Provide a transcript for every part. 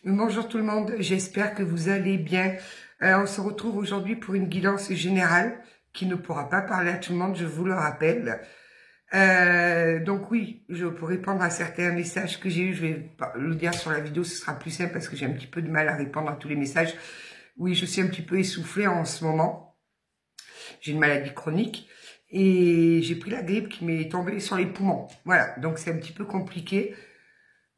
Bonjour tout le monde, j'espère que vous allez bien. On se retrouve aujourd'hui pour une guidance générale qui ne pourra pas parler à tout le monde, je vous le rappelle. Donc oui, pour répondre à certains messages que j'ai eu, je vais le dire sur la vidéo, ce sera plus simple parce que j'ai un petit peu de mal à répondre à tous les messages. Oui, je suis un petit peu essoufflée en ce moment. J'ai une maladie chronique et j'ai pris la grippe qui m'est tombée sur les poumons. Voilà, donc c'est un petit peu compliqué.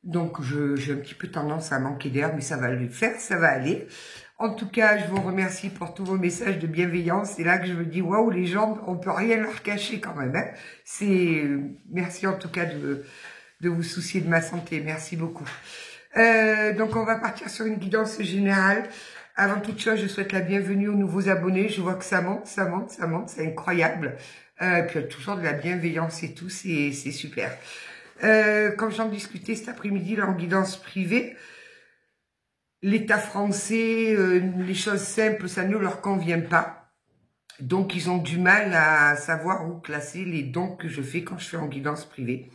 Donc, j'ai un petit peu tendance à manquer d'air, mais ça va le faire, ça va aller. En tout cas, je vous remercie pour tous vos messages de bienveillance. C'est là que je me dis, waouh, les gens, on peut rien leur cacher quand même. Hein. Merci en tout cas de vous soucier de ma santé. Merci beaucoup. Donc, on va partir sur une guidance générale. Avant toute chose, je souhaite la bienvenue aux nouveaux abonnés. Je vois que ça monte, ça monte, ça monte. C'est incroyable. Puis, il y a toujours de la bienveillance et tout. C'est super. Comme j'en discutais cet après-midi là en guidance privée, l'État français, les choses simples, ça ne leur convient pas. Donc, ils ont du mal à savoir où classer les dons que je fais quand je fais en guidance privée.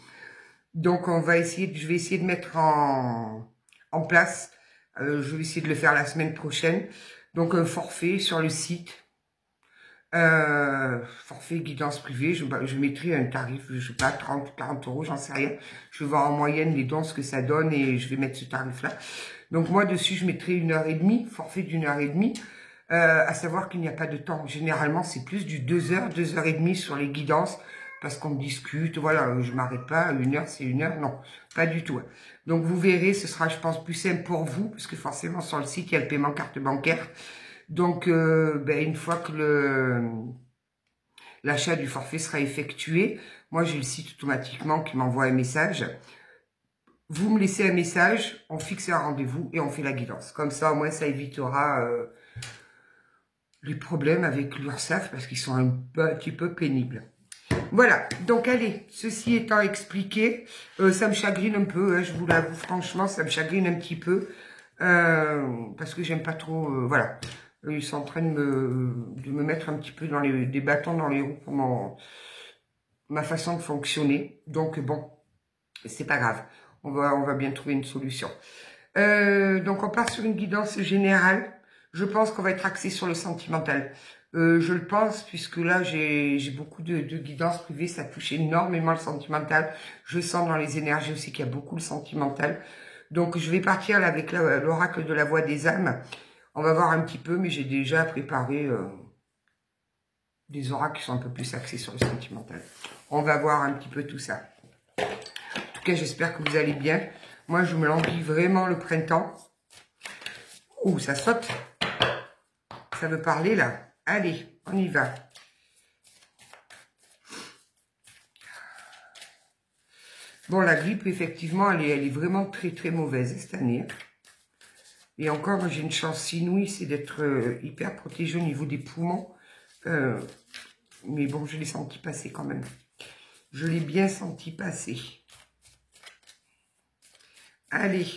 Donc, je vais essayer de mettre en place, je vais essayer de le faire la semaine prochaine. Donc, un forfait sur le site. Forfait guidance privée, je mettrai un tarif, je sais pas, 30, 40 euros, j'en sais rien. Je vais voir en moyenne les dons, ce que ça donne et je vais mettre ce tarif-là. Donc moi, dessus, je mettrai 1h30, forfait d'1h30, à savoir qu'il n'y a pas de temps. Généralement, c'est plus du 2h, 2h30 sur les guidances, parce qu'on discute, voilà, je m'arrête pas, 1h, c'est 1h, non, pas du tout. Donc vous verrez, ce sera, je pense, plus simple pour vous, parce que forcément, sur le site, il y a le paiement carte bancaire. Donc, une fois que l'achat du forfait sera effectué, moi j'ai le site automatiquement qui m'envoie un message. Vous me laissez un message, on fixe un rendez-vous et on fait la guidance. Comme ça, au moins, ça évitera les problèmes avec l'URSSAF parce qu'ils sont un petit peu pénibles. Voilà, donc allez, ceci étant expliqué, ça me chagrine un peu, hein, je vous l'avoue franchement, ça me chagrine un petit peu, parce que j'aime pas trop, voilà. Ils sont en train de me mettre un petit peu des bâtons dans les roues pour ma façon de fonctionner. Donc bon, c'est pas grave. On va bien trouver une solution. Donc on part sur une guidance générale. Je pense qu'on va être axé sur le sentimental. Je le pense puisque là j'ai beaucoup de guidances privées. Ça touche énormément le sentimental. Je sens dans les énergies aussi qu'il y a beaucoup le sentimental. Donc je vais partir là avec l'oracle de la voix des âmes. On va voir un petit peu, mais j'ai déjà préparé des oracles qui sont un peu plus axés sur le sentimental. On va voir un petit peu tout ça. En tout cas, j'espère que vous allez bien. Moi, je me l'envie vraiment le printemps. Oh, ça saute. Ça veut parler, là. Allez, on y va. Bon, la grippe, effectivement, elle est vraiment très, très mauvaise cette année. Et encore, j'ai une chance inouïe, c'est d'être hyper protégée au niveau des poumons. Mais bon, je l'ai senti passer quand même. Je l'ai bien senti passer. Allez.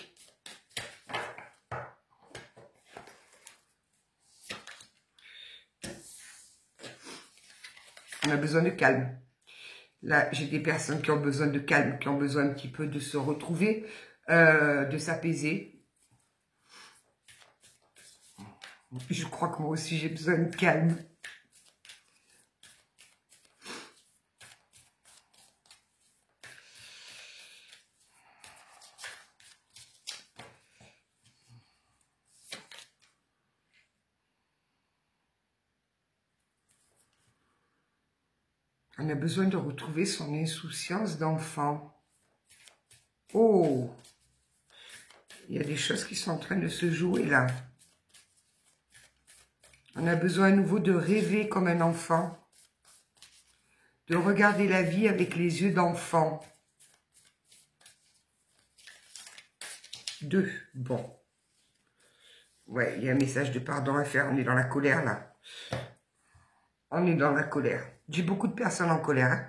On a besoin de calme. Là, j'ai des personnes qui ont besoin de calme, qui ont besoin un petit peu de se retrouver, de s'apaiser. Je crois que moi aussi, j'ai besoin de calme. On a besoin de retrouver son insouciance d'enfant. Oh! Il y a des choses qui sont en train de se jouer là. On a besoin à nouveau de rêver comme un enfant. De regarder la vie avec les yeux d'enfant. Bon. Ouais, il y a un message de pardon à faire. On est dans la colère là. On est dans la colère. J'ai beaucoup de personnes en colère.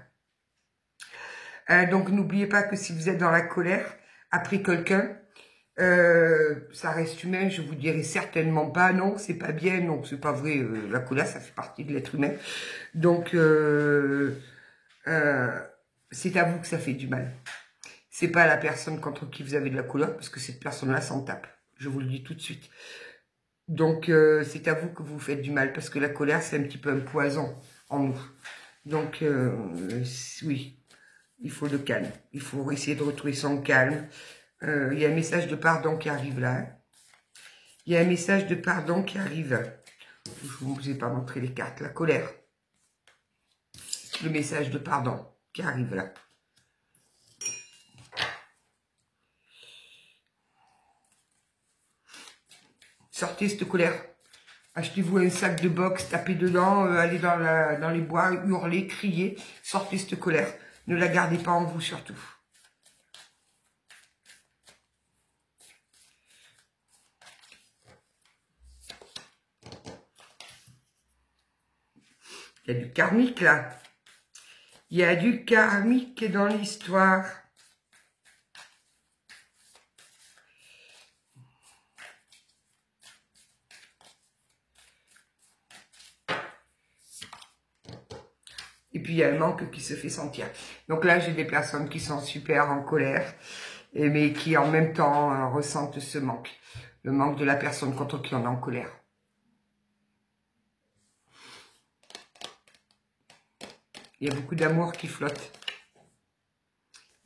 Hein. Donc, n'oubliez pas que si vous êtes dans la colère, après quelqu'un, ça reste humain, je vous dirai certainement pas, non, c'est pas bien, non, c'est pas vrai, la colère, ça fait partie de l'être humain. Donc, c'est à vous que ça fait du mal. C'est pas la personne contre qui vous avez de la colère, parce que cette personne-là s'en tape. Je vous le dis tout de suite. Donc, c'est à vous que vous faites du mal, parce que la colère, c'est un petit peu un poison en nous. Donc, oui, il faut le calme. Il faut essayer de retrouver son calme. Il y a un message de pardon qui arrive là. Il y a un message de pardon qui arrive. Je ne vous ai pas montré les cartes. La colère. Le message de pardon qui arrive là. Sortez cette colère. Achetez-vous un sac de boxe, tapez dedans, allez dans les bois, hurlez, criez. Sortez cette colère. Ne la gardez pas en vous surtout. Il y a du karmique là. Il y a du karmique dans l'histoire. Et puis il y a le manque qui se fait sentir. Donc là, j'ai des personnes qui sont super en colère, mais qui en même temps ressentent ce manque. Le manque de la personne contre qui on est en colère. Il y a beaucoup d'amour qui flotte.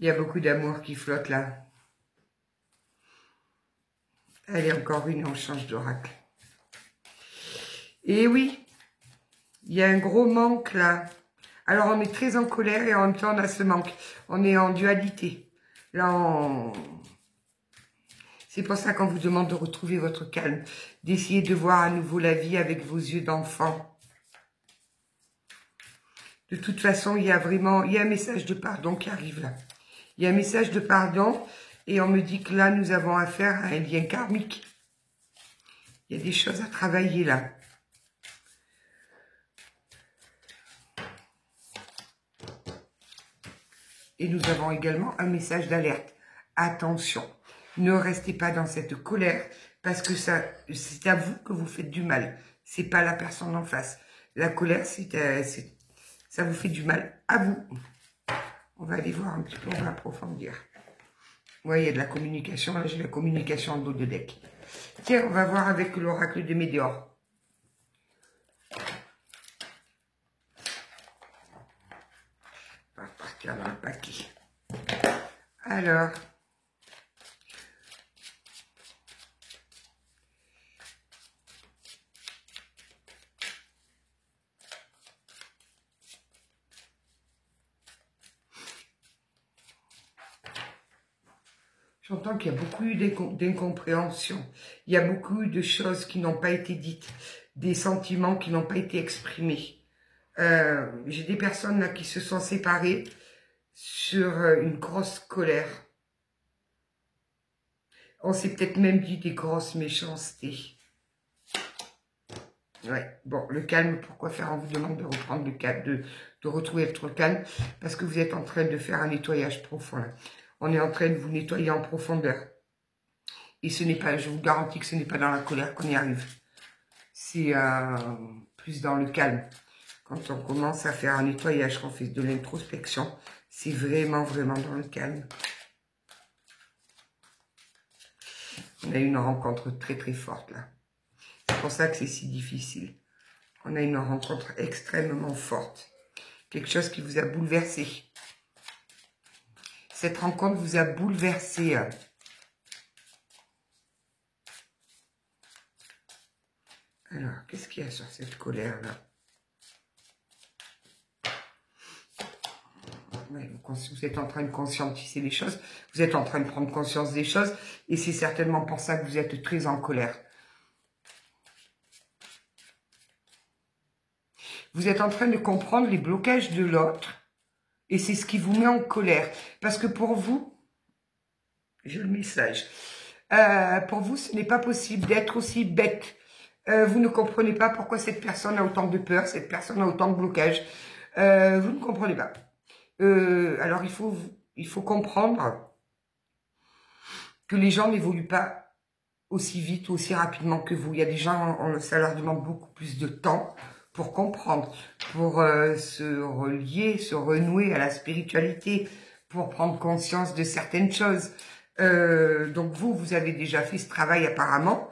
Il y a beaucoup d'amour qui flotte là. Allez, encore une, on change d'oracle. Et oui, il y a un gros manque là. Alors, on est très en colère et en même temps, on a ce manque. On est en dualité. Là, c'est pour ça qu'on vous demande de retrouver votre calme, d'essayer de voir à nouveau la vie avec vos yeux d'enfant. De toute façon, il y a un message de pardon qui arrive là. Il y a un message de pardon et on me dit que là, nous avons affaire à un lien karmique. Il y a des choses à travailler là. Et nous avons également un message d'alerte. Attention, ne restez pas dans cette colère parce que c'est à vous que vous faites du mal. C'est pas la personne en face. La colère, ça vous fait du mal à vous. On va aller voir un petit peu, on va approfondir. Oui, il y a de la communication. Là, j'ai la communication en dos de deck. Tiens, on va voir avec l'oracle de Médéor. On va partir dans le paquet. Alors, j'entends qu'il y a beaucoup eu d'incompréhension. Il y a beaucoup eu de choses qui n'ont pas été dites, des sentiments qui n'ont pas été exprimés. J'ai des personnes là qui se sont séparées sur une grosse colère. On s'est peut-être même dit des grosses méchancetés. Ouais, bon, le calme, pourquoi faire? On vous demande de reprendre le calme, de retrouver votre calme, parce que vous êtes en train de faire un nettoyage profond là. On est en train de vous nettoyer en profondeur. Et ce n'est pas, je vous garantis que ce n'est pas dans la colère qu'on y arrive. C'est plus dans le calme. Quand on commence à faire un nettoyage, qu'on fait de l'introspection, c'est vraiment, vraiment dans le calme. On a eu une rencontre très, très forte là. C'est pour ça que c'est si difficile. On a une rencontre extrêmement forte. Quelque chose qui vous a bouleversé. Cette rencontre vous a bouleversé. Alors, qu'est-ce qu'il y a sur cette colère-là? Ouais, vous êtes en train de conscientiser les choses. Vous êtes en train de prendre conscience des choses. Et c'est certainement pour ça que vous êtes très en colère. Vous êtes en train de comprendre les blocages de l'autre. Et c'est ce qui vous met en colère. Parce que pour vous, j'ai le message, pour vous, ce n'est pas possible d'être aussi bête. Vous ne comprenez pas pourquoi cette personne a autant de peur, cette personne a autant de blocages. Vous ne comprenez pas. Alors, il faut comprendre que les gens n'évoluent pas aussi vite ou aussi rapidement que vous. Il y a des gens, ça leur demande beaucoup plus de temps pour comprendre, pour se relier, se renouer à la spiritualité, pour prendre conscience de certaines choses. Donc vous avez déjà fait ce travail apparemment.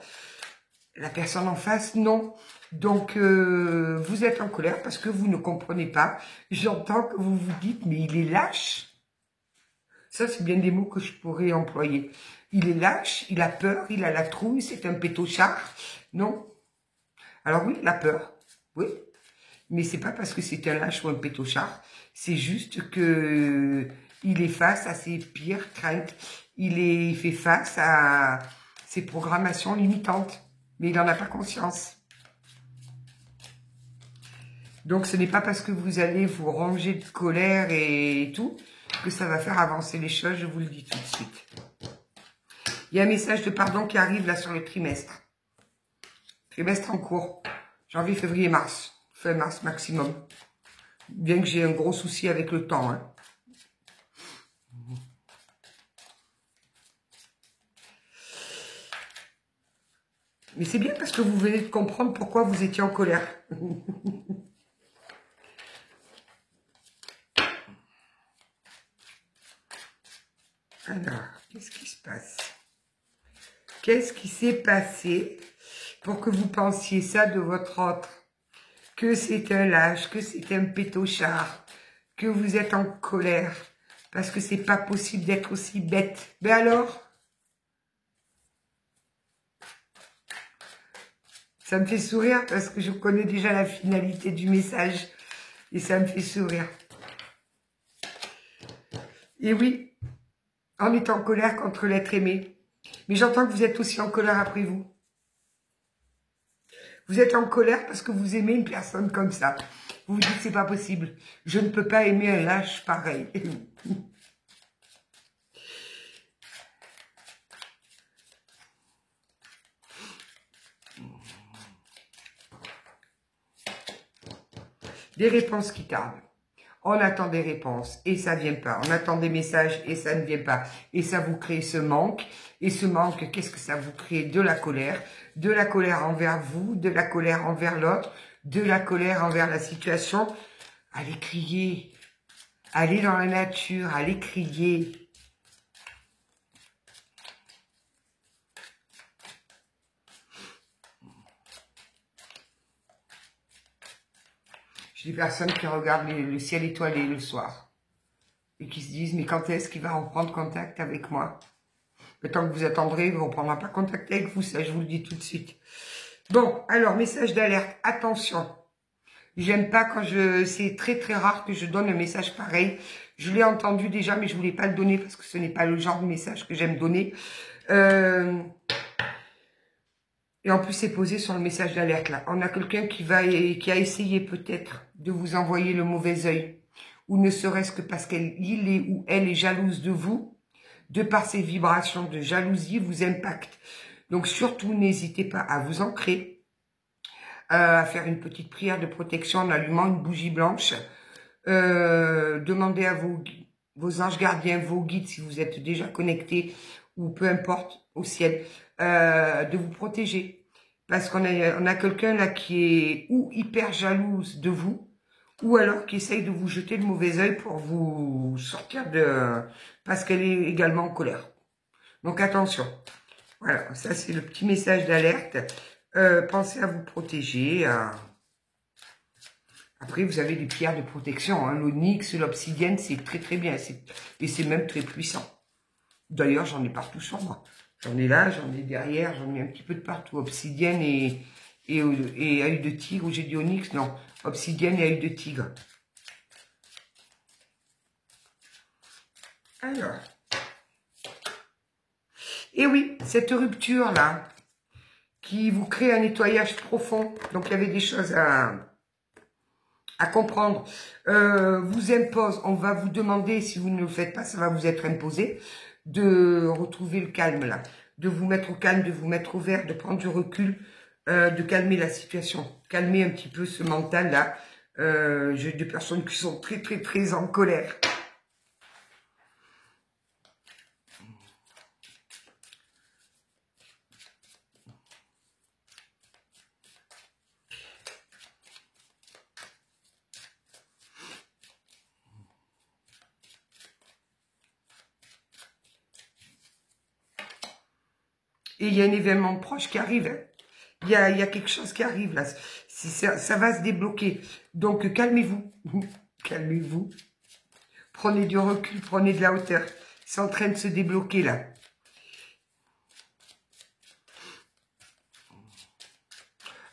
La personne en face, non. Donc, vous êtes en colère parce que vous ne comprenez pas. J'entends que vous vous dites, mais il est lâche. Ça, c'est bien des mots que je pourrais employer. Il est lâche, il a peur, il a la trouille, c'est un pétochard. Non. Alors oui, il a peur. Oui. Mais c'est pas parce que c'est un lâche ou un pétochard. C'est juste que il est face à ses pires craintes. Il fait face à ses programmations limitantes. Mais il n'en a pas conscience. Donc, ce n'est pas parce que vous allez vous ranger de colère et tout que ça va faire avancer les choses, je vous le dis tout de suite. Il y a un message de pardon qui arrive là sur le trimestre. Trimestre en cours. Janvier, février, mars. Fin mars maximum. Bien que j'ai un gros souci avec le temps. Hein. Mais c'est bien parce que vous venez de comprendre pourquoi vous étiez en colère. Alors, qu'est-ce qui se passe? Qu'est-ce qui s'est passé pour que vous pensiez ça de votre autre? Que c'est un lâche, que c'est un pétochard, que vous êtes en colère, parce que c'est pas possible d'être aussi bête. Mais alors? Ça me fait sourire parce que je connais déjà la finalité du message et ça me fait sourire. Et oui, on est en colère contre l'être aimé. Mais j'entends que vous êtes aussi en colère après vous. Vous êtes en colère parce que vous aimez une personne comme ça. Vous vous dites c'est pas possible. Je ne peux pas aimer un lâche pareil. Des réponses qui tardent. On attend des réponses et ça vient pas. On attend des messages et ça ne vient pas. Et ça vous crée ce manque. Et ce manque, qu'est-ce que ça vous crée? De la colère. De la colère envers vous, de la colère envers l'autre, de la colère envers la situation. Allez crier. Allez dans la nature, allez crier. J'ai des personnes qui regardent le ciel étoilé le soir et qui se disent, mais quand est-ce qu'il va reprendre contact avec moi? Le temps que vous attendrez, il ne reprendra pas contact avec vous, ça je vous le dis tout de suite. Bon, alors, message d'alerte, attention. J'aime pas quand c'est très très rare que je donne un message pareil. Je l'ai entendu déjà, mais je voulais pas le donner parce que ce n'est pas le genre de message que j'aime donner. Et en plus, c'est posé sur le message d'alerte là. On a quelqu'un qui a essayé peut-être de vous envoyer le mauvais œil, ou ne serait-ce que parce qu'il est ou elle est jalouse de vous, de par ses vibrations de jalousie, vous impacte. Donc surtout, n'hésitez pas à vous ancrer, à faire une petite prière de protection en allumant une bougie blanche. Demandez à vos anges gardiens, vos guides, si vous êtes déjà connectés, ou peu importe, au ciel, de vous protéger. Parce qu'on a quelqu'un là qui est ou hyper jalouse de vous, ou alors qui essaye de vous jeter le mauvais œil pour vous sortir de... parce qu'elle est également en colère. Donc attention. Voilà, ça c'est le petit message d'alerte. Pensez à vous protéger. Après, vous avez des pierres de protection. Hein. L'onyx, l'obsidienne, c'est très très bien. Et c'est même très puissant. D'ailleurs, j'en ai partout sur moi. J'en ai là, j'en ai derrière, j'en ai un petit peu de partout. Obsidienne et œil de tigre. Ou j'ai dit onyx, non. Obsidienne et œil de tigre. Alors. Et oui, cette rupture-là, qui vous crée un nettoyage profond. Donc, il y avait des choses à comprendre, vous impose, on va vous demander, si vous ne le faites pas, ça va vous être imposé, de retrouver le calme là, de vous mettre au calme, de vous mettre au vert, de prendre du recul, de calmer la situation, calmer un petit peu ce mental là. J'ai des personnes qui sont très très très en colère. Et il y a un événement proche qui arrive. Hein. Il y a quelque chose qui arrive là. Ça va se débloquer. Donc, calmez-vous. Calmez-vous. Prenez du recul, prenez de la hauteur. C'est en train de se débloquer là.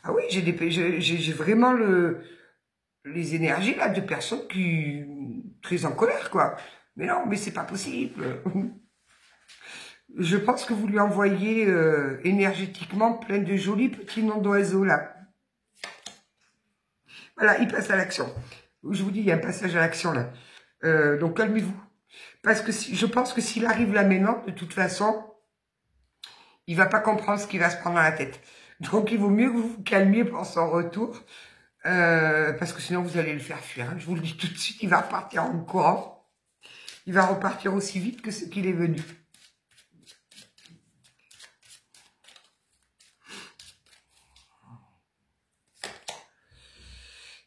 Ah oui, j'ai vraiment les énergies là de personnes qui très en colère quoi. Mais non, mais c'est pas possible. Je pense que vous lui envoyez énergétiquement plein de jolis petits noms d'oiseaux là. Voilà, il passe à l'action. Je vous dis, il y a un passage à l'action là. Donc calmez-vous. Parce que je pense que s'il arrive là maintenant, de toute façon, il va pas comprendre ce qu'il va se prendre dans la tête. Donc il vaut mieux que vous vous calmiez pour son retour. Parce que sinon vous allez le faire fuir. Hein. Je vous le dis tout de suite, il va repartir en courant. Il va repartir aussi vite que ce qu'il est venu.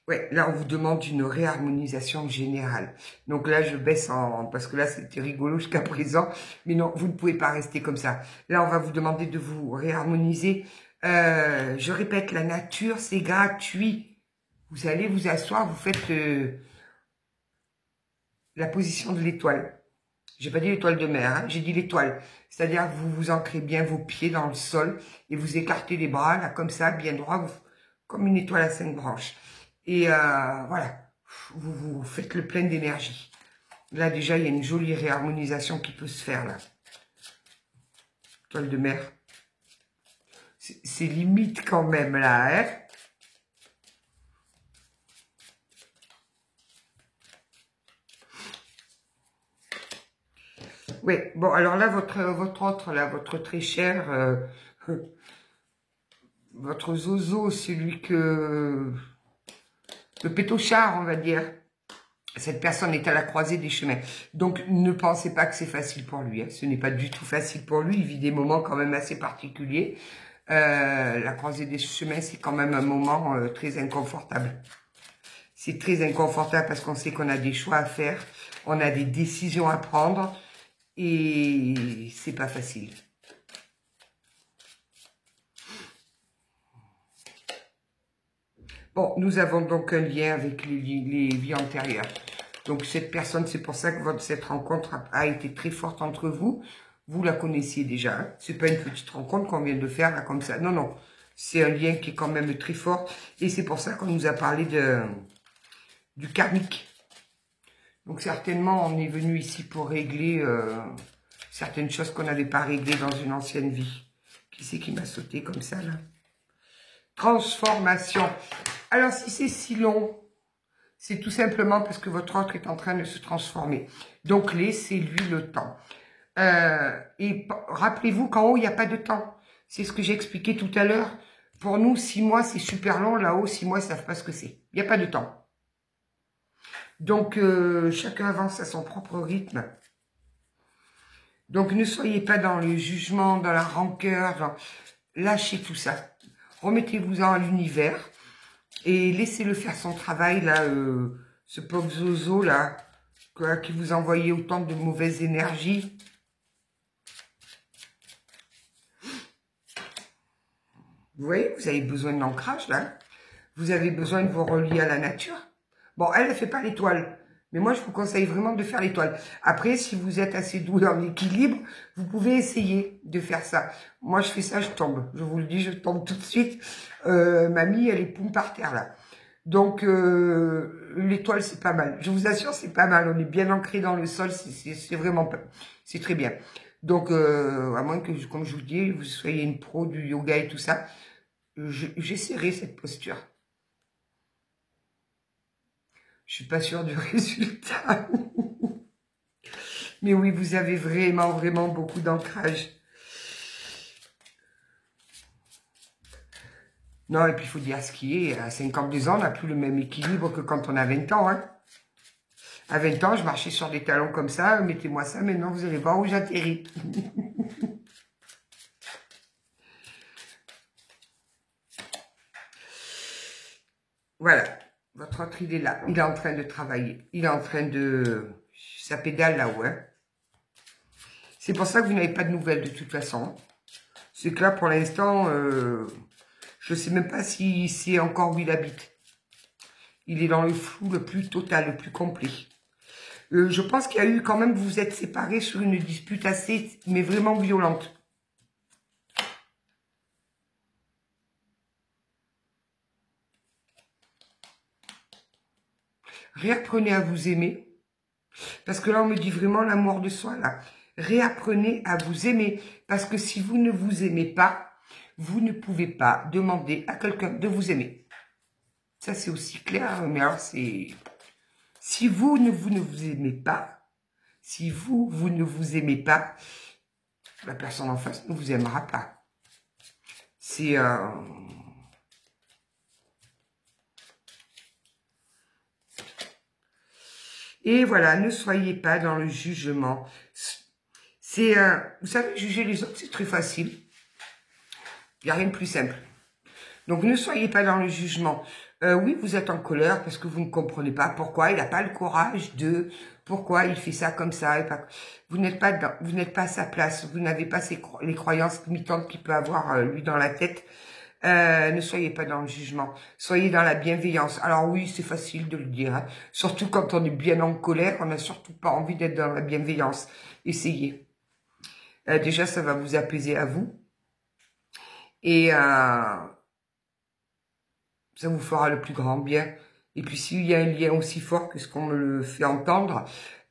Ouais, là, on vous demande une réharmonisation générale. Donc là, je baisse parce que là, c'était rigolo jusqu'à présent. Mais non, vous ne pouvez pas rester comme ça. Là, on va vous demander de vous réharmoniser. Je répète, la nature, c'est gratuit. Vous allez vous asseoir, vous faites la position de l'étoile. J'ai pas dit l'étoile de mer, hein, j'ai dit l'étoile. C'est-à-dire, vous vous ancrez bien vos pieds dans le sol et vous écartez les bras, là, comme ça, bien droit, comme une étoile à 5 branches. Et voilà, vous faites le plein d'énergie. Là, déjà, il y a une jolie réharmonisation qui peut se faire, là. Toile de mer. C'est limite quand même, là, hein. Oui, bon, alors là, votre autre, là, votre très cher, votre zozo, celui que... Le pétochard, on va dire. Cette personne est à la croisée des chemins. Donc, ne pensez pas que c'est facile pour lui. Hein. Ce n'est pas du tout facile pour lui. Il vit des moments quand même assez particuliers. La croisée des chemins, c'est quand même un moment très inconfortable. C'est très inconfortable parce qu'on sait qu'on a des choix à faire. On a des décisions à prendre. Et c'est pas facile. Bon, nous avons donc un lien avec les vies antérieures. Donc, cette personne, c'est pour ça que cette rencontre a été très forte entre vous. Vous la connaissiez déjà. Hein. C'est pas une petite rencontre qu'on vient de faire, là, comme ça. Non, non. C'est un lien qui est quand même très fort. Et c'est pour ça qu'on nous a parlé du karmique. Donc, certainement, on est venu ici pour régler certaines choses qu'on n'avait pas réglées dans une ancienne vie. Qui c'est qui m'a sauté comme ça, là? Transformation. Alors, si c'est si long, c'est tout simplement parce que votre autre est en train de se transformer. Donc, laissez-lui le temps. Et rappelez-vous qu'en haut, il n'y a pas de temps. C'est ce que j'ai expliqué tout à l'heure. Pour nous, 6 mois, c'est super long. Là-haut, 6 mois, ils ne savent pas ce que c'est. Il n'y a pas de temps. Donc, chacun avance à son propre rythme. Donc, ne soyez pas dans le jugement, dans la rancœur. Lâchez tout ça. Remettez-vous-en à l'univers. Et laissez-le faire son travail, là, ce pauvre zozo, là, qui vous envoyait autant de mauvaises énergies. Vous voyez, vous avez besoin d'ancrage, là. Vous avez besoin de vous relier à la nature. Bon, elle ne fait pas l'étoile. Mais moi, je vous conseille vraiment de faire l'étoile. Après, si vous êtes assez doux dans l'équilibre, vous pouvez essayer de faire ça. Moi, je fais ça, je tombe. Je vous le dis, je tombe tout de suite. Mamie, elle est poum par terre, là. Donc, l'étoile, c'est pas mal. Je vous assure, c'est pas mal. On est bien ancré dans le sol. C'est vraiment pas... C'est très bien. Donc, à moins que, comme je vous dis, vous soyez une pro du yoga et tout ça, j'essaierai cette posture. Je suis pas sûre du résultat. Mais oui, vous avez vraiment, vraiment beaucoup d'ancrage. Non, et puis il faut dire ce qui est. À 52 ans, on n'a plus le même équilibre que quand on a 20 ans. Hein. À 20 ans, je marchais sur des talons comme ça. Mettez-moi ça, maintenant vous allez voir où j'atterris. Voilà. Votre autre, il est là. Il est en train de travailler. Il est en train de... Ça pédale là-haut. Hein. C'est pour ça que vous n'avez pas de nouvelles de toute façon. C'est que là, pour l'instant, je ne sais même pas si c'est encore où il habite. Il est dans le flou le plus total, le plus complet. Je pense qu'il y a eu quand même, vous vous êtes séparés sur une dispute assez, mais vraiment violente. Réapprenez à vous aimer. Parce que là, on me dit vraiment l'amour de soi, là. Réapprenez à vous aimer. Parce que si vous ne vous aimez pas, vous ne pouvez pas demander à quelqu'un de vous aimer. Ça, c'est aussi clair, mais alors c'est... Si vous ne vous aimez pas, si vous ne vous aimez pas, la personne en face ne vous aimera pas. C'est... Et voilà, ne soyez pas dans le jugement. C'est, vous savez, juger les autres, c'est très facile. Il n'y a rien de plus simple. Donc, ne soyez pas dans le jugement. Oui, vous êtes en colère parce que vous ne comprenez pas pourquoi il n'a pas le courage de... Pourquoi il fait ça comme ça. Vous n'êtes pas à sa place. Vous n'avez pas les croyances limitantes qu'il peut avoir, lui, dans la tête. Ne soyez pas dans le jugement, soyez dans la bienveillance. Alors oui, c'est facile de le dire, hein. Surtout quand on est bien en colère, on n'a surtout pas envie d'être dans la bienveillance. Essayez. Déjà, ça va vous apaiser à vous. Et ça vous fera le plus grand bien. Et puis s'il y a un lien aussi fort que ce qu'on me le fait entendre,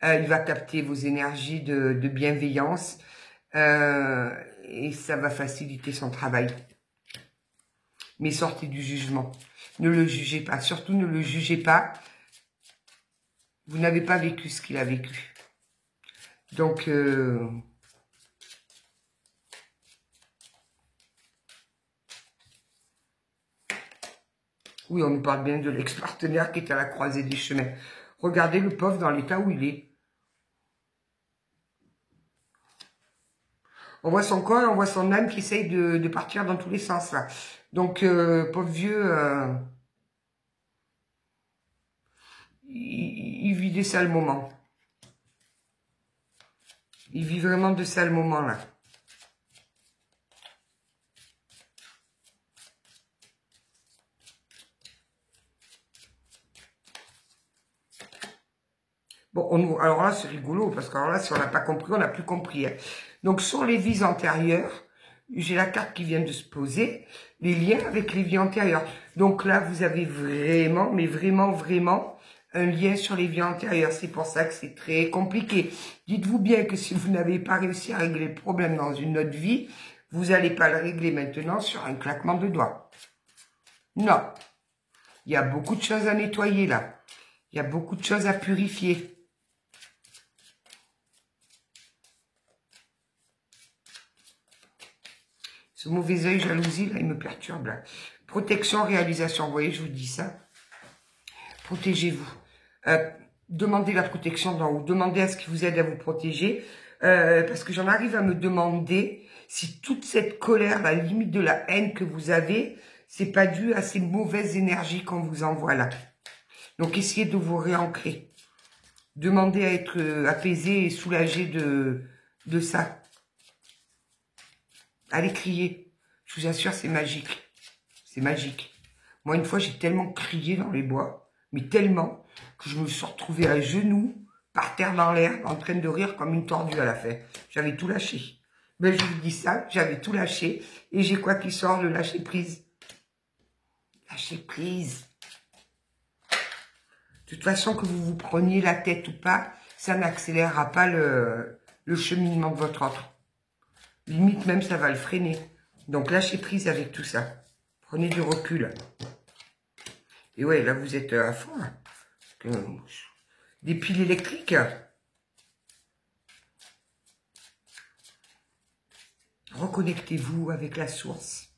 il va capter vos énergies de bienveillance et ça va faciliter son travail. Mais sortez du jugement. Ne le jugez pas. Surtout, ne le jugez pas. Vous n'avez pas vécu ce qu'il a vécu. Donc, oui, on nous parle bien de l'ex-partenaire qui est à la croisée des chemins. Regardez le pauvre dans l'état où il est. On voit son corps, on voit son âme qui essaye de partir dans tous les sens, là. Donc, pauvre vieux, il vit des sales moments. Il vit vraiment de sales moments, là. Bon, alors là, c'est rigolo, parce que alors là, si on n'a pas compris, on n'a plus compris, hein. Donc, sur les vies antérieures, j'ai la carte qui vient de se poser, les liens avec les vies antérieures. Donc là, vous avez vraiment, mais vraiment, vraiment, un lien sur les vies antérieures. C'est pour ça que c'est très compliqué. Dites-vous bien que si vous n'avez pas réussi à régler le problème dans une autre vie, vous n'allez pas le régler maintenant sur un claquement de doigts. Non. Il y a beaucoup de choses à nettoyer là. Il y a beaucoup de choses à purifier. Ce mauvais œil, jalousie, là, il me perturbe. Là. Protection, réalisation. Vous voyez, je vous dis ça. Protégez-vous. Demandez la protection d'en haut. Demandez à ce qui vous aide à vous protéger. Parce que j'en arrive à me demander si toute cette colère, la limite de la haine que vous avez, c'est pas dû à ces mauvaises énergies qu'on vous envoie là. Donc, essayez de vous réancrer. Demandez à être apaisé et soulagé de ça. Allez crier. Je vous assure, c'est magique. C'est magique. Moi, une fois, j'ai tellement crié dans les bois, mais tellement, que je me suis retrouvée à genoux, par terre dans l'air, en train de rire comme une tordue à la fin. J'avais tout lâché. Mais je vous dis ça, j'avais tout lâché. Et j'ai quoi qui sort? Le lâcher prise. Lâcher prise. De toute façon, que vous vous preniez la tête ou pas, ça n'accélérera pas le cheminement de votre autre. Limite même, ça va le freiner. Donc, lâchez prise avec tout ça. Prenez du recul. Et ouais, là, vous êtes à fond. Là. Des piles électriques. Reconnectez-vous avec la source.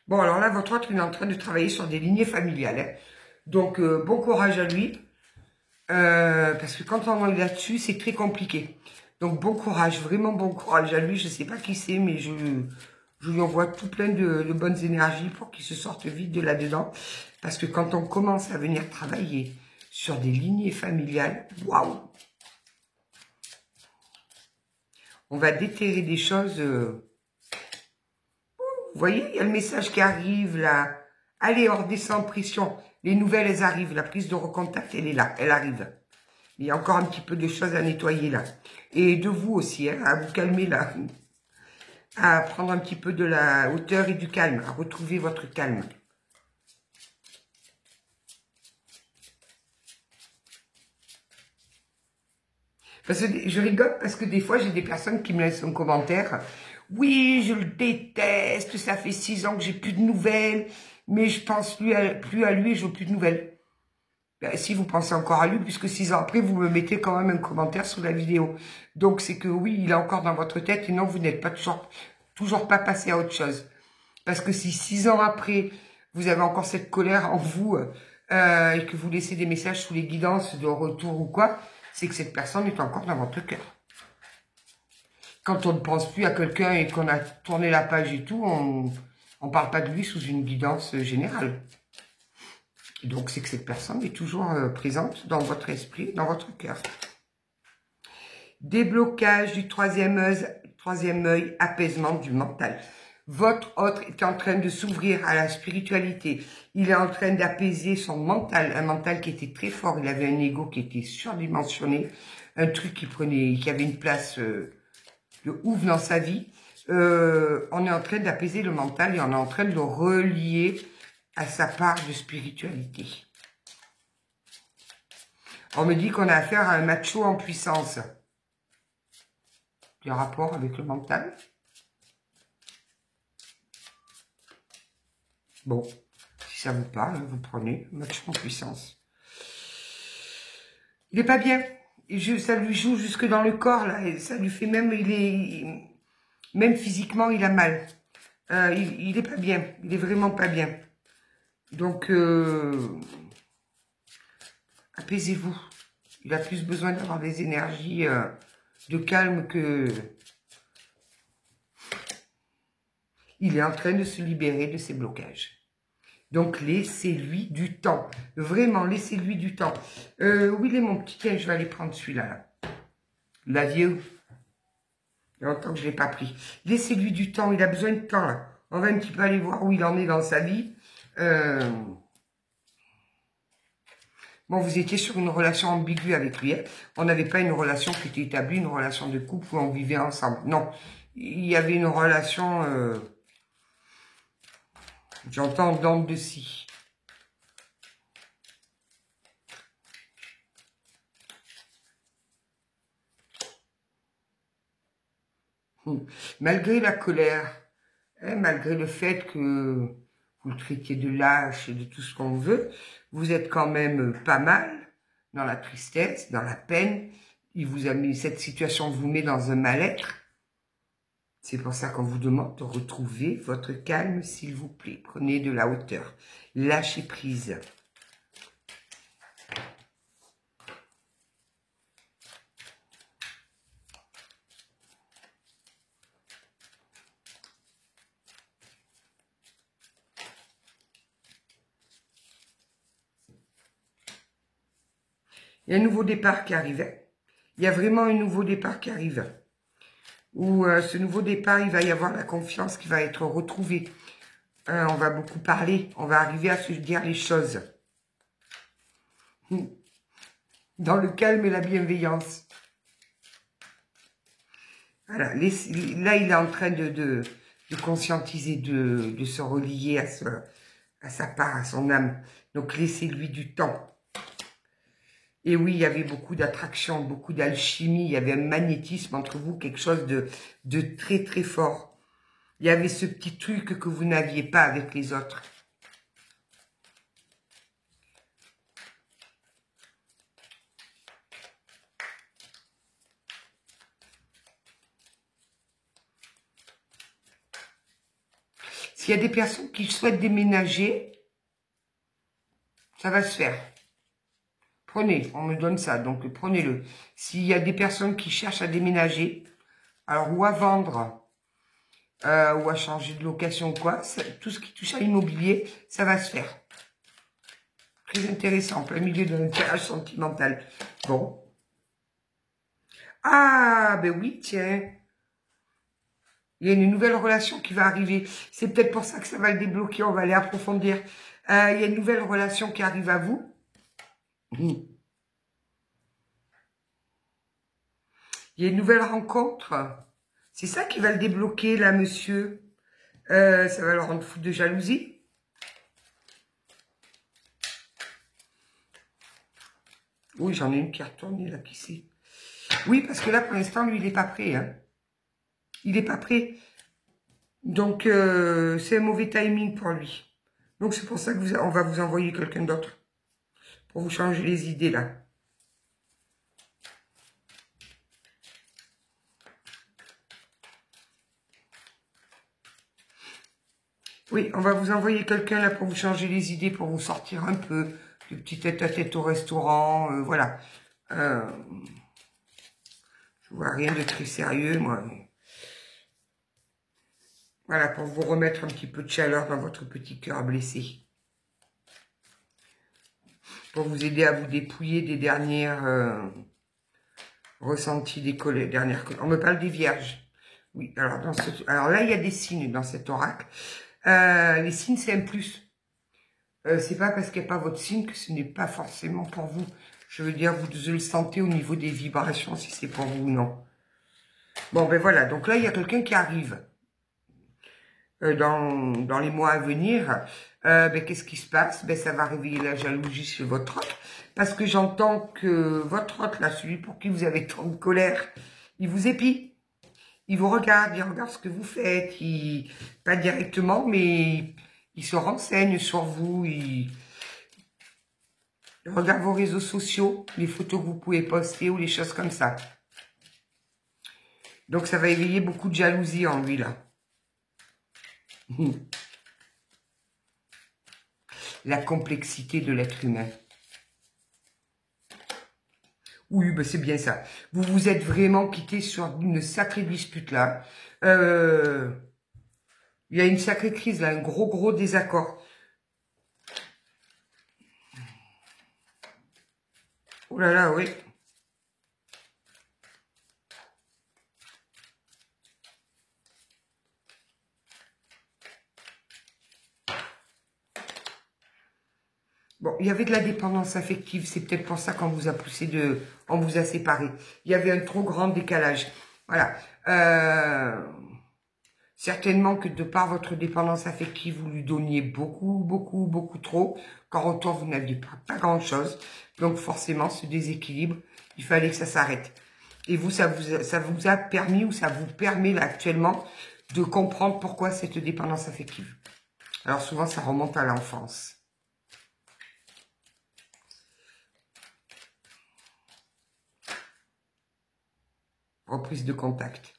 Bon, alors là, votre autre, il est en train de travailler sur des lignées familiales. Hein. Donc, bon courage à lui. Parce que quand on est là-dessus, c'est très compliqué. Donc, bon courage, vraiment bon courage à lui. Je ne sais pas qui c'est, mais je lui envoie tout plein de bonnes énergies pour qu'il se sorte vite de là-dedans. Parce que quand on commence à venir travailler sur des lignées familiales, waouh! On va déterrer des choses Vous voyez, il y a le message qui arrive là. Allez, on redescend en pression. Les nouvelles, elles arrivent. La prise de recontact, elle est là. Elle arrive. Il y a encore un petit peu de choses à nettoyer là. Et de vous aussi, hein, à vous calmer là. À prendre un petit peu de la hauteur et du calme. À retrouver votre calme. Parce que je rigole parce que des fois, j'ai des personnes qui me laissent un commentaire. Oui, je le déteste, ça fait 6 ans que j'ai plus de nouvelles, mais je pense plus à lui et je veux plus de nouvelles. Ben, si vous pensez encore à lui, puisque 6 ans après, vous me mettez quand même un commentaire sous la vidéo. Donc, c'est que oui, il est encore dans votre tête et non, vous n'êtes pas toujours pas passé à autre chose. Parce que si 6 ans après, vous avez encore cette colère en vous et que vous laissez des messages sous les guidances de retour ou quoi, c'est que cette personne est encore dans votre cœur. Quand on ne pense plus à quelqu'un et qu'on a tourné la page et tout, on ne parle pas de lui sous une guidance générale. Donc, c'est que cette personne est toujours présente dans votre esprit, dans votre cœur. Déblocage du troisième œil, apaisement du mental. Votre autre est en train de s'ouvrir à la spiritualité. Il est en train d'apaiser son mental, un mental qui était très fort. Il avait un ego qui était surdimensionné, un truc qui avait une place de ouf dans sa vie. On est en train d'apaiser le mental et on est en train de le relier à sa part de spiritualité. On me dit qu'on a affaire à un macho en puissance. Il y a un rapport avec le mental. Bon, si ça vous parle, vous prenez macho en puissance. Il n'est pas bien. Ça lui joue jusque dans le corps, là. Et ça lui fait même, même physiquement, il a mal. Il n'est pas bien. Il est vraiment pas bien. Donc, apaisez-vous. Il a plus besoin d'avoir des énergies de calme que... Il est en train de se libérer de ses blocages. Donc, laissez-lui du temps. Vraiment, laissez-lui du temps. Où il est mon petit tiens, je vais aller prendre celui-là. Là. La vieux. Il y a longtemps que je ne l'ai pas pris. Laissez-lui du temps. Il a besoin de temps, là. On va un petit peu aller voir où il en est dans sa vie. Bon, vous étiez sur une relation ambiguë avec lui. Hein. On n'avait pas une relation qui était établie, une relation de couple où on vivait ensemble. Non. Il y avait une relation... J'entends dents de scie. Malgré la colère, hein, malgré le fait que vous le traitiez de lâche et de tout ce qu'on veut, vous êtes quand même pas mal dans la tristesse, dans la peine. Il vous a mis, cette situation vous met dans un mal-être. C'est pour ça qu'on vous demande de retrouver votre calme, s'il vous plaît. Prenez de la hauteur. Lâchez prise. Il y a un nouveau départ qui arrive. Il y a vraiment un nouveau départ qui arrive. Où ce nouveau départ, il va y avoir la confiance qui va être retrouvée. On va beaucoup parler. On va arriver à se dire les choses. Dans le calme et la bienveillance. Voilà. Là, il est en train de conscientiser, de se relier à sa part, à son âme. Donc, laissez-lui du temps. Et oui, il y avait beaucoup d'attraction, beaucoup d'alchimie, il y avait un magnétisme entre vous, quelque chose de très très fort. Il y avait ce petit truc que vous n'aviez pas avec les autres. S'il y a des personnes qui souhaitent déménager, ça va se faire. Prenez, on me donne ça, donc prenez-le. S'il y a des personnes qui cherchent à déménager, alors ou à vendre, ou à changer de location, quoi, tout ce qui touche à l'immobilier, ça va se faire. Très intéressant, en plein milieu d'un tirage sentimental. Bon. Ah, ben oui, tiens. Il y a une nouvelle relation qui va arriver. C'est peut-être pour ça que ça va le débloquer. On va aller approfondir. Il y a une nouvelle relation qui arrive à vous. Il y a une nouvelle rencontre. C'est ça qui va le débloquer, là, monsieur. Ça va le rendre fou de jalousie. Oui, j'en ai une qui est retournée, là, qui sait. Oui, parce que là, pour l'instant, lui, il n'est pas prêt. Hein. Il n'est pas prêt. Donc, c'est un mauvais timing pour lui. Donc, c'est pour ça que on va vous envoyer quelqu'un d'autre. Pour vous changer les idées, là. Oui, on va vous envoyer quelqu'un, là, pour vous changer les idées, pour vous sortir un peu du petit tête-à-tête au restaurant. Voilà. Je vois rien de très sérieux, moi. Voilà, pour vous remettre un petit peu de chaleur dans votre petit cœur blessé. Pour vous aider à vous dépouiller des dernières ressentis, des dernières... On me parle des vierges. Oui, alors, alors là, il y a des signes dans cet oracle. Les signes, c'est un plus. C'est pas parce qu'il n'y a pas votre signe que ce n'est pas forcément pour vous. Je veux dire, vous le sentez au niveau des vibrations, si c'est pour vous ou non. Bon, ben voilà. Donc là, il y a quelqu'un qui arrive. Dans les mois à venir, ben, qu'est-ce qui se passe? Ben, ça va réveiller la jalousie chez votre hôte, parce que j'entends que votre hôte, là, celui pour qui vous avez tant de colère, il vous épie, il vous regarde, il regarde ce que vous faites, pas directement, mais il se renseigne sur vous, il regarde vos réseaux sociaux, les photos que vous pouvez poster ou les choses comme ça. Donc ça va éveiller beaucoup de jalousie en lui, là. La complexité de l'être humain. Oui, ben c'est bien ça. Vous vous êtes vraiment quitté sur une sacrée dispute là. Il y a une sacrée crise là, un gros désaccord. Oh là là, oui. Bon, il y avait de la dépendance affective, c'est peut-être pour ça qu'on vous a on vous a séparés. Il y avait un trop grand décalage. Voilà. Certainement que de par votre dépendance affective, vous lui donniez beaucoup trop. Qu'en retour, vous n'aviez pas grand-chose. Donc forcément, ce déséquilibre, il fallait que ça s'arrête. Et vous, ça vous a permis ou ça vous permet là actuellement de comprendre pourquoi cette dépendance affective. Alors souvent, ça remonte à l'enfance. Reprise de contact.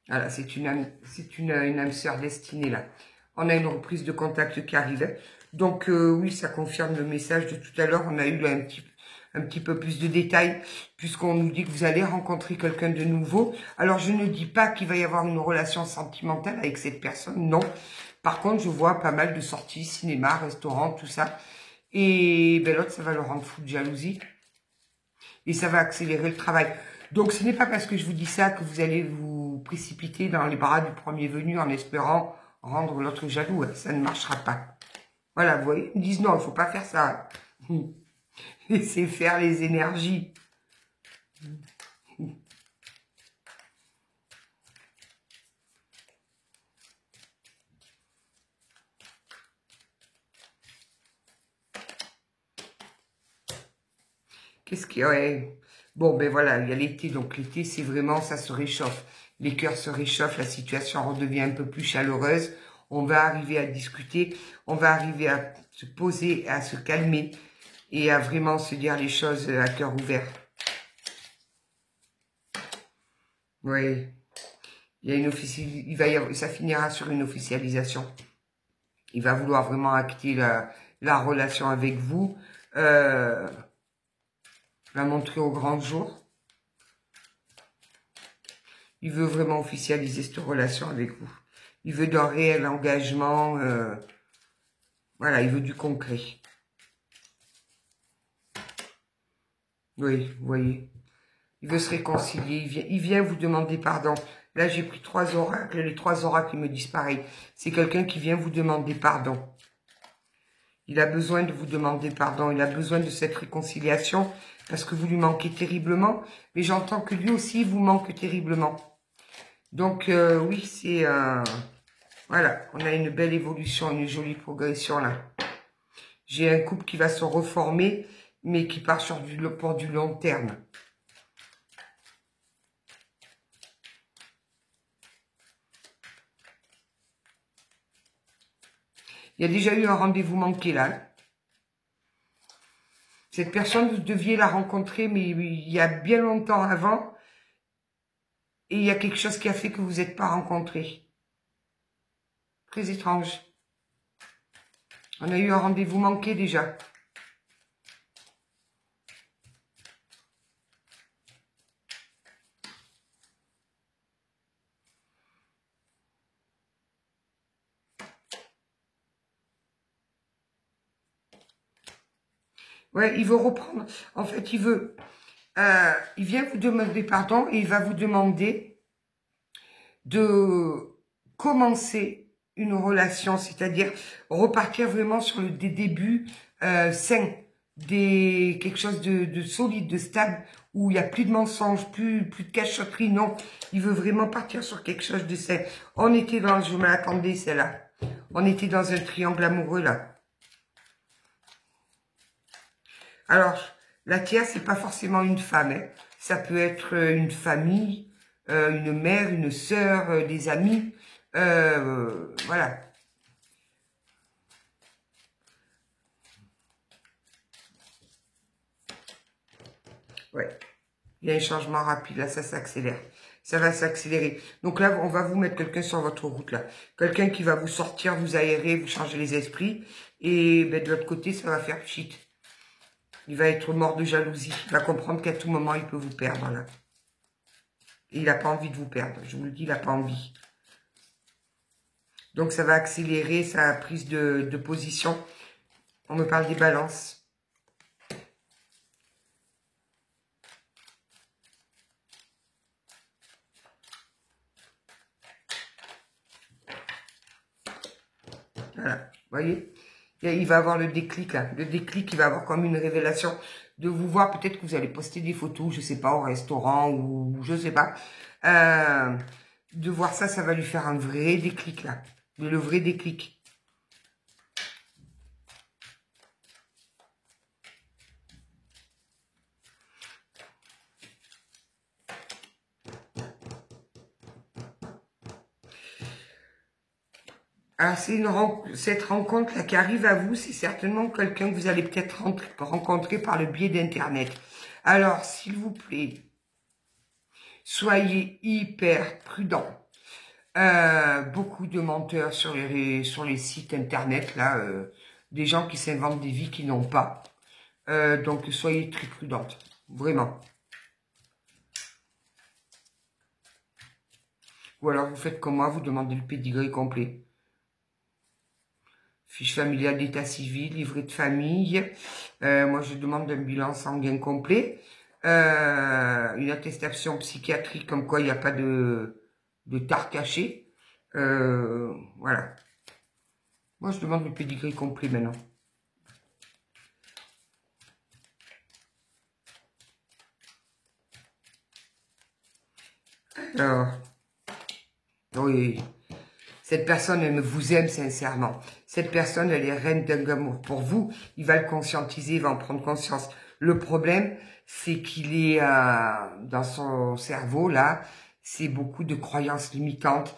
Voilà, c'est une âme sœur destinée là. On a une reprise de contact qui arrive. Donc oui, ça confirme le message de tout à l'heure. On a eu là un petit peu plus de détails puisqu'on nous dit que vous allez rencontrer quelqu'un de nouveau. Alors je ne dis pas qu'il va y avoir une relation sentimentale avec cette personne, non. Par contre, je vois pas mal de sorties, cinéma, restaurant, tout ça. Et ben, l'autre, ça va le rendre fou de jalousie. Et ça va accélérer le travail. Donc, ce n'est pas parce que je vous dis ça que vous allez vous précipiter dans les bras du premier venu en espérant rendre l'autre jaloux. Ça ne marchera pas. Voilà, vous voyez, ils me disent non, il ne faut pas faire ça. Laissez faire les énergies. Qu'est-ce qu'il y a? Ouais. Bon, ben voilà, il y a l'été. Donc, l'été, c'est vraiment, ça se réchauffe. Les cœurs se réchauffent, la situation redevient un peu plus chaleureuse. On va arriver à discuter, on va arriver à se poser, à se calmer et à vraiment se dire les choses à cœur ouvert. Oui. Il y a une ça finira sur une officialisation. Il va vouloir vraiment acter la relation avec vous. La montrer au grand jour. Il veut vraiment officialiser cette relation avec vous. Il veut d'un réel engagement. Voilà, il veut du concret. Oui, vous voyez. Il veut se réconcilier, il vient vous demander pardon. Là, j'ai pris 3 oracles, les 3 oracles me disent pareil. C'est quelqu'un qui vient vous demander pardon. Il a besoin de vous demander pardon, il a besoin de cette réconciliation parce que vous lui manquez terriblement. Mais j'entends que lui aussi vous manque terriblement. Donc oui, c'est... voilà, on a une belle évolution, une jolie progression là. J'ai un couple qui va se reformer, mais qui part pour du long terme. Il y a déjà eu un rendez-vous manqué là. Cette personne, vous deviez la rencontrer, mais il y a bien longtemps avant. Et il y a quelque chose qui a fait que vous n'êtes pas rencontrés. Très étrange. On a eu un rendez-vous manqué déjà. Ouais, il veut reprendre. En fait, il vient vous demander pardon et il va vous demander de commencer une relation, c'est-à-dire repartir vraiment sur des débuts sains, quelque chose de solide, de stable, où il n'y a plus de mensonges, plus de cachotterie, non. Il veut vraiment partir sur quelque chose de sain. On était dans, je m'attendais, celle-là. On était dans un triangle amoureux, là. Alors, la tiers, c'est pas forcément une femme. Hein. Ça peut être une famille, une mère, une sœur, des amis. Voilà. Ouais. Il y a un changement rapide. Là, ça s'accélère. Ça va s'accélérer. Donc là, on va vous mettre quelqu'un sur votre route, là. Quelqu'un qui va vous sortir, vous aérer, vous changer les esprits. Et ben, de l'autre côté, ça va faire pchit. Il va être mort de jalousie. Il va comprendre qu'à tout moment, il peut vous perdre, là. Et il n'a pas envie de vous perdre. Je vous le dis, il n'a pas envie. Donc, ça va accélérer sa prise de position. On me parle des balances. Voilà, vous voyez, il va avoir le déclic, là. Le déclic, il va avoir comme une révélation de vous voir. Peut-être que vous allez poster des photos, je sais pas, au restaurant ou je sais pas. De voir ça, ça va lui faire un vrai déclic, là. Le vrai déclic. Alors, cette rencontre-là qui arrive à vous, c'est certainement quelqu'un que vous allez peut-être rencontrer par le biais d'Internet. Alors, s'il vous plaît, soyez hyper prudents. Beaucoup de menteurs sur les sites Internet, là, des gens qui s'inventent des vies qu'ils n'ont pas. Donc, soyez très prudentes, vraiment. Ou alors, vous faites comme moi, vous demandez le pédigré complet. Fiche familiale d'état civil, livret de famille. Moi, je demande un bilan sanguin complet. Une attestation psychiatrique comme quoi il n'y a pas de tare caché. Voilà. Moi, je demande le pédigré complet maintenant. Alors, oui. Cette personne, elle vous aime sincèrement. Cette personne, elle est reine d'amour pour vous. Il va le conscientiser, il va en prendre conscience. Le problème, c'est qu'il est dans son cerveau, là, c'est beaucoup de croyances limitantes.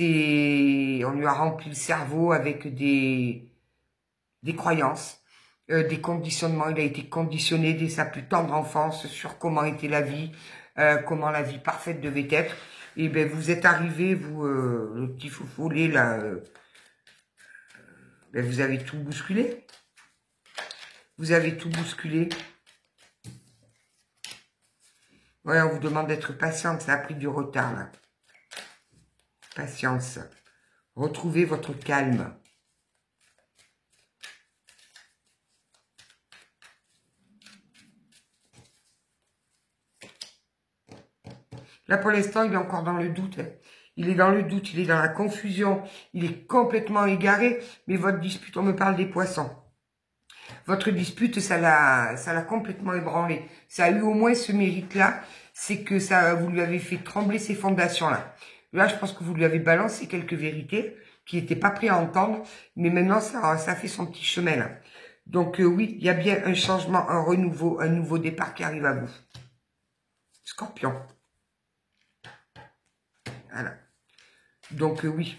On lui a rempli le cerveau avec des croyances, des conditionnements. Il a été conditionné dès sa plus tendre enfance sur comment était la vie, comment la vie parfaite devait être. Et ben vous êtes arrivé, vous, le petit foufolé là, ben vous avez tout bousculé. Vous avez tout bousculé. Ouais, on vous demande d'être patiente, ça a pris du retard là. Patience. Retrouvez votre calme. Là, pour l'instant, il est encore dans le doute. Hein. Il est dans le doute, il est dans la confusion, il est complètement égaré. Mais votre dispute, on me parle des poissons. Votre dispute, ça l'a complètement ébranlé. Ça a eu au moins ce mérite-là, c'est que ça, vous lui avez fait trembler ses fondations-là. Là, je pense que vous lui avez balancé quelques vérités qui n'étaient pas prêts à entendre, mais maintenant, ça fait son petit chemin, là. Donc, oui, il y a bien un changement, un renouveau, un nouveau départ qui arrive à vous. Scorpion. Voilà. Donc, oui.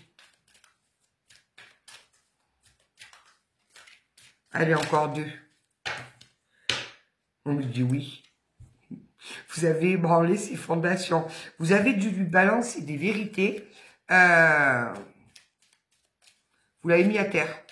Allez, encore 2. On me dit oui. Vous avez ébranlé ses fondations. Vous avez dû lui balancer des vérités. Vous l'avez mis à terre.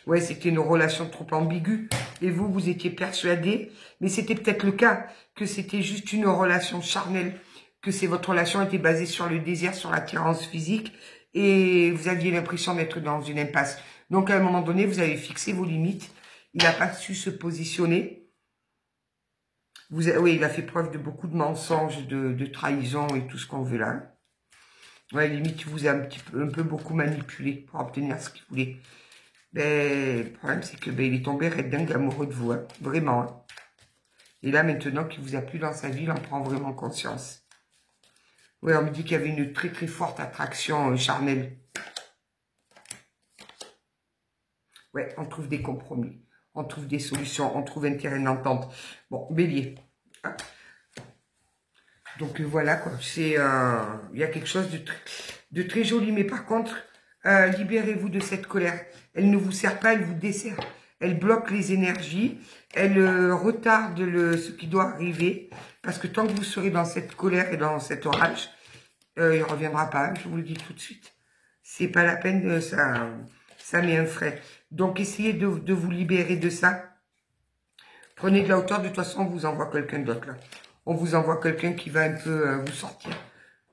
Ouais, c'était une relation trop ambiguë. Et vous, vous étiez persuadé, mais c'était peut-être le cas, que c'était juste une relation charnelle, que votre relation était basée sur le désir, sur l'attirance physique, et vous aviez l'impression d'être dans une impasse. Donc, à un moment donné, vous avez fixé vos limites. Il n'a pas su se positionner. Oui, il a fait preuve de beaucoup de mensonges, de trahison et tout ce qu'on veut là. Ouais, limite, il vous a un peu beaucoup manipulé pour obtenir ce qu'il voulait. Ben, le problème, c'est que il est tombé red dingue amoureux de vous, hein, vraiment. Hein. Et là, maintenant qu'il vous a plus dans sa vie, il en prend vraiment conscience. Oui, on me dit qu'il y avait une très très forte attraction charnelle. Ouais, on trouve des compromis, on trouve des solutions, on trouve un terrain d'entente. Bon, bélier. Donc voilà, quoi. C'est, il y a quelque chose de très joli, mais par contre, libérez-vous de cette colère. Elle ne vous sert pas, elle vous dessert. Elle bloque les énergies, elle retarde ce qui doit arriver. Parce que tant que vous serez dans cette colère et dans cet orage, il ne reviendra pas, je vous le dis tout de suite. C'est pas la peine, ça met un frais. Donc essayez de vous libérer de ça. Prenez de la hauteur, de toute façon, on vous envoie quelqu'un d'autre là. On vous envoie quelqu'un qui va un peu vous sortir,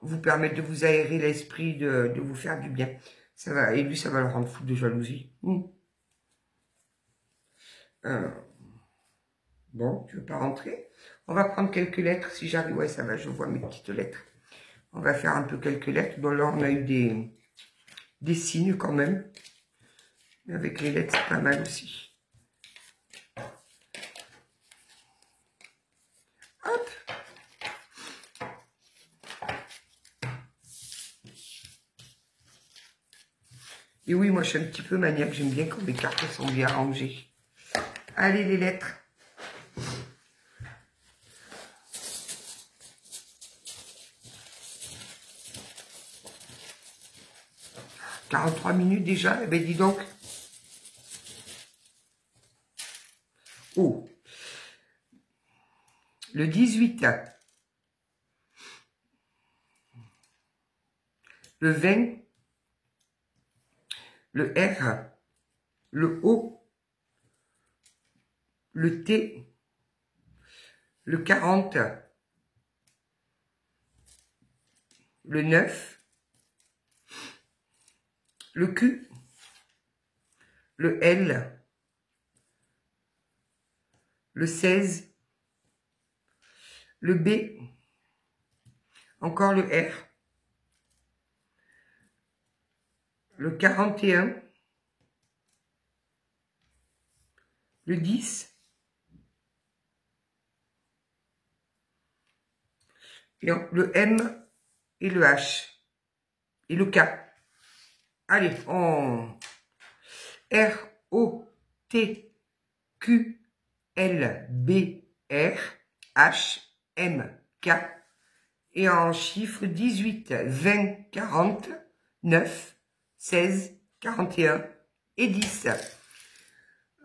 vous permettre de vous aérer l'esprit, de vous faire du bien. Ça va, et lui, ça va le rendre fou de jalousie. Bon, tu veux pas rentrer? On va prendre quelques lettres, si j'arrive. Ouais, ça va, je vois mes petites lettres. On va faire un peu quelques lettres. Bon, là, on a eu des signes quand même. Avec les lettres, c'est pas mal aussi. Hop! Et oui, moi, je suis un petit peu maniaque. J'aime bien quand les cartes sont bien rangées. Allez, les lettres. « 43 minutes déjà. Eh ben, dis donc. Oh. Le 18. Le 20. Le R. Le O. Le T. Le 40. Le 9. Le Q. Le L. Le 16. Le B. Encore le R. Le 41. Le 10. Et le M et le H. Et le K. Allez, on... R, O, T, Q, L, B, R, H, M, K. Et en chiffres 18, 20, 40, 9, 16, 41 et 10.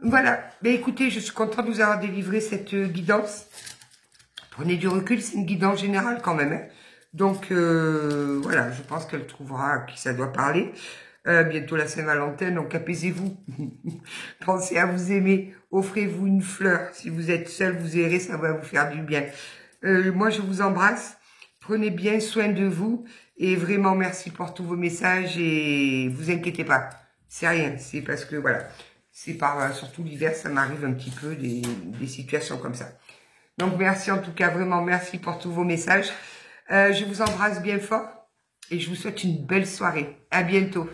Voilà. Mais écoutez, je suis contente de vous avoir délivré cette guidance. Prenez du recul, c'est une guidance générale quand même. Hein. Donc, voilà, je pense qu'elle trouvera à qui ça doit parler. Bientôt la Saint-Valentin, donc apaisez-vous. Pensez à vous aimer. Offrez-vous une fleur. Si vous êtes seul, vous errez, ça va vous faire du bien. Moi, je vous embrasse. Prenez bien soin de vous. Et vraiment, merci pour tous vos messages. Et vous inquiétez pas. C'est rien, c'est parce que voilà, c'est par surtout l'hiver, ça m'arrive un petit peu des situations comme ça. Donc merci en tout cas, vraiment merci pour tous vos messages. Je vous embrasse bien fort et je vous souhaite une belle soirée. À bientôt.